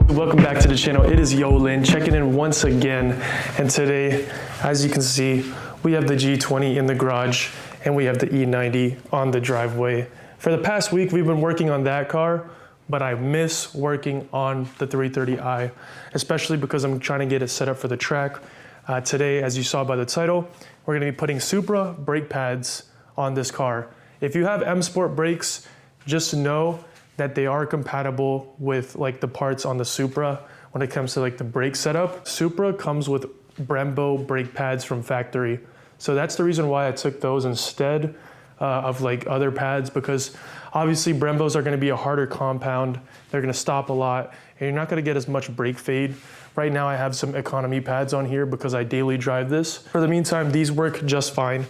Welcome back to the channel. It is Yolin checking in once again, and today, as you can see, we have the G20 in the garage and we have the E90 on the driveway. For the past week, we've been working on that car, but I miss working on the 330i, especially because I'm trying to get it set up for the track. Today, as you saw by the title, we're gonna be putting Supra brake pads on this car. If you have M Sport brakes, just know that they are compatible with like the parts on the Supra when it comes to like the brake setup. Supra comes with Brembo brake pads from factory. So that's the reason why I took those instead of like other pads, because obviously Brembos are gonna be a harder compound. They're gonna stop a lot and you're not gonna get as much brake fade. Right now I have some economy pads on here because I daily drive this. For the meantime, these work just fine.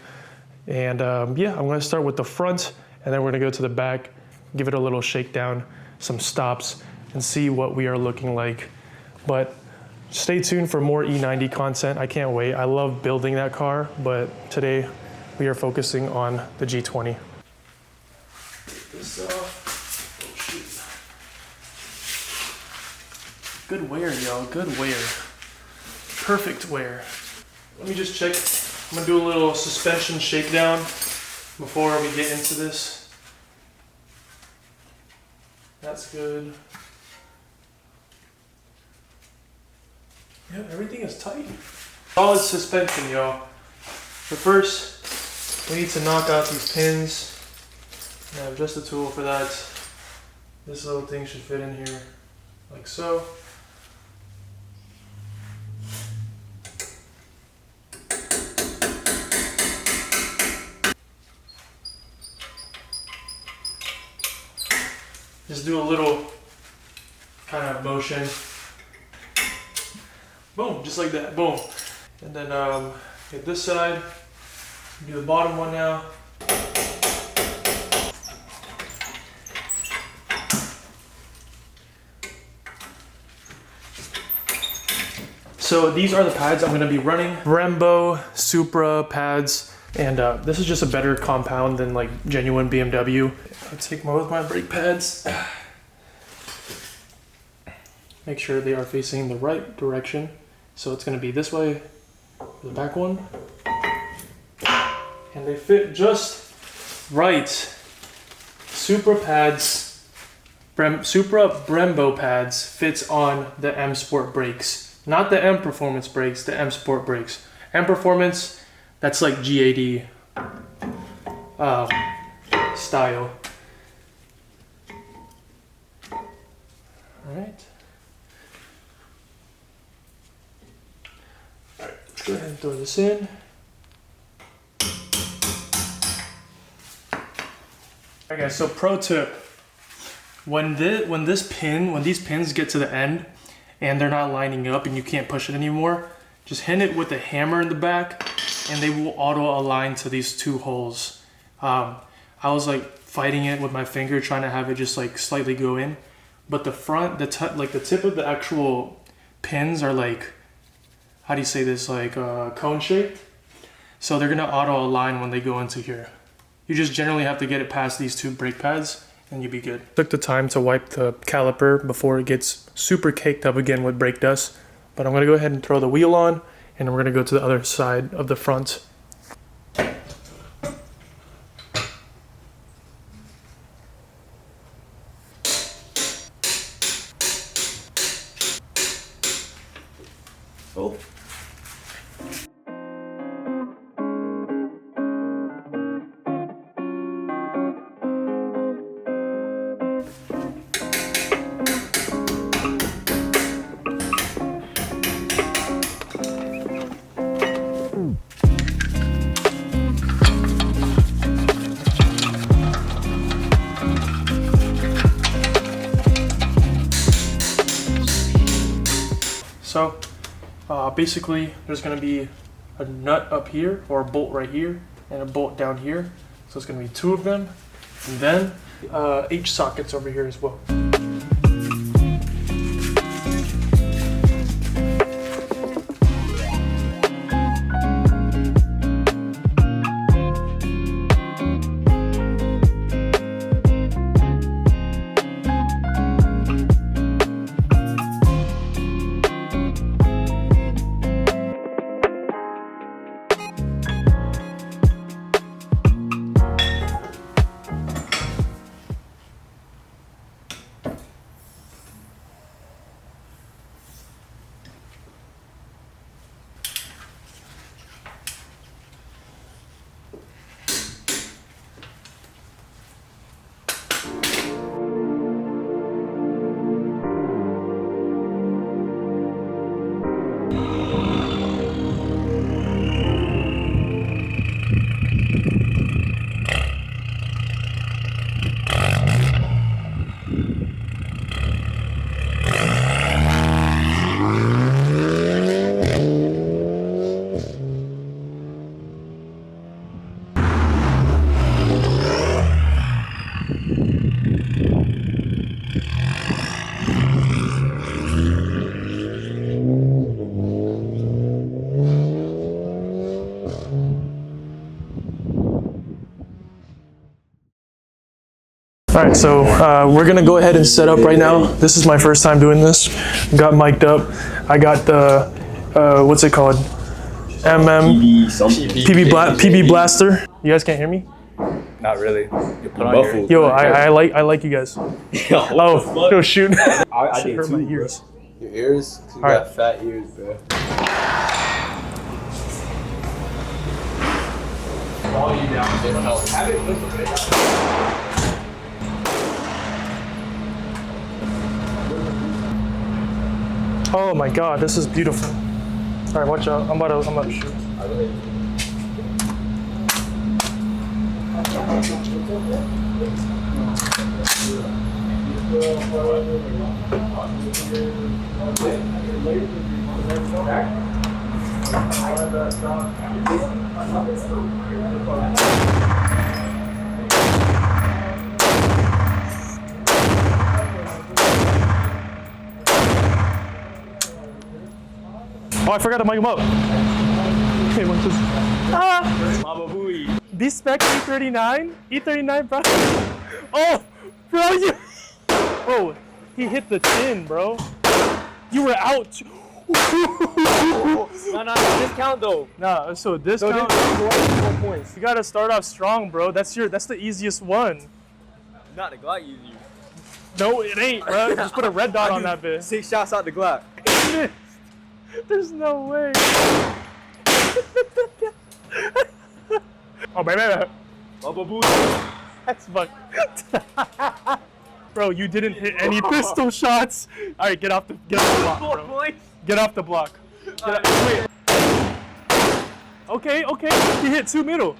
And yeah, I'm gonna start with the front and then we're gonna go to the back, give it a little shakedown, some stops, and see what we are looking like. But stay tuned for more E90 content. I can't wait. I love building that car, but today we are focusing on the G20. Take this off. Oh shoot. Good wear, y'all, good wear. Perfect wear. Let me just check. I'm gonna do a little suspension shakedown before we get into this. That's good. Yeah, everything is tight. Solid suspension, y'all. But first, we need to knock out these pins. I have just a tool for that. This little thing should fit in here, like so. Just do a little kind of motion. Boom, just like that, boom. And then get this side, do the bottom one now. So these are the pads I'm gonna be running. Brembo Supra pads. And this is just a better compound than like genuine BMW. I take both my brake pads. Make sure they are facing the right direction. So it's gonna be this way for the back one. And they fit just right. Supra pads, Supra Brembo pads fits on the M Sport brakes. Not the M Performance brakes, the M Sport brakes. M Performance, that's like G80 style. All right. Let's go ahead and throw this in. Okay, guys, so pro tip. When these pins get to the end and they're not lining up and you can't push it anymore, just hit it with a hammer in the back and they will auto align to these two holes. I was like fighting it with my finger, trying to have it just like slightly go in. But the front, like the tip of the actual pins are like, how do you say this, like cone shaped. So they're gonna auto align when they go into here. You just generally have to get it past these two brake pads and you'll be good. Took the time to wipe the caliper before it gets super caked up again with brake dust. But I'm gonna go ahead and throw the wheel on and we're gonna go to the other side of the front. Oh. So basically there's going to be a nut up here or a bolt right here and a bolt down here. So it's going to be two of them, and then H sockets over here as well. All right, so we're gonna go ahead and set up right now. This is my first time doing this. Got mic'd up. I got the, what's it called? PB Blaster. You guys can't hear me? Not really. Yo, I like you guys. Oh shoot. I Shit hurt my ears. Your ears? You got fat ears, bro. Oh my god, this is beautiful. All right, watch out. I'm about to shoot. Oh, I forgot to mic him up. Okay, one, two. B-Spec E39? E39, bro? Oh, bro, Bro, he hit the chin, bro. You were out. No, discount though. Nah, so discount. You gotta start off strong, bro. That's the easiest one. Not the Glock you. No, it ain't, bro. Just put a red dot on that bit. 6 shots out the Glock. There's no way. Oh, baby. That's fucked. Bro, you didn't hit any pistol shots. All right, get off the block, bro. Get off the block. Wait. Okay, he hit 2 middle.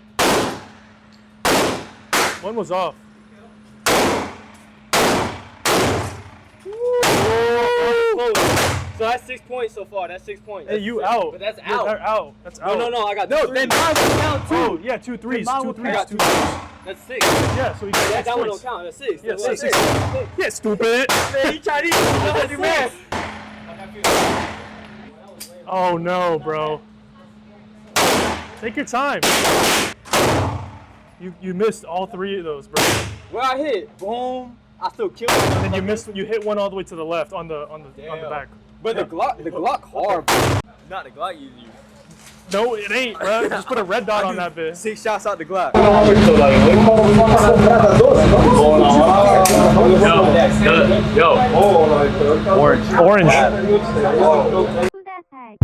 One was off. So that's 6 points so far. That's 6 points. Hey, you out. But that's Yeah, out. they're out. That's out. No, I got no. Then mine don't count too. Oh, yeah, 2 threes. 2 threes. I got 2 threes. That's 6. Yeah, so you got That one points. don't count. That's 6. Yeah, That's 6. Yeah, stupid. Man, you Chinese. You know how to do math. Oh no, bro. Take your time. You missed all 3 of those, bro. Where I hit, boom. I still killed him. And then you hit one all the way to the left on the back. But the Glock hard, bro. Not the Glock you use. No, it ain't, bro. Just put a red dot on that bit. 6 shots out the Glock. Orange. Kudasai.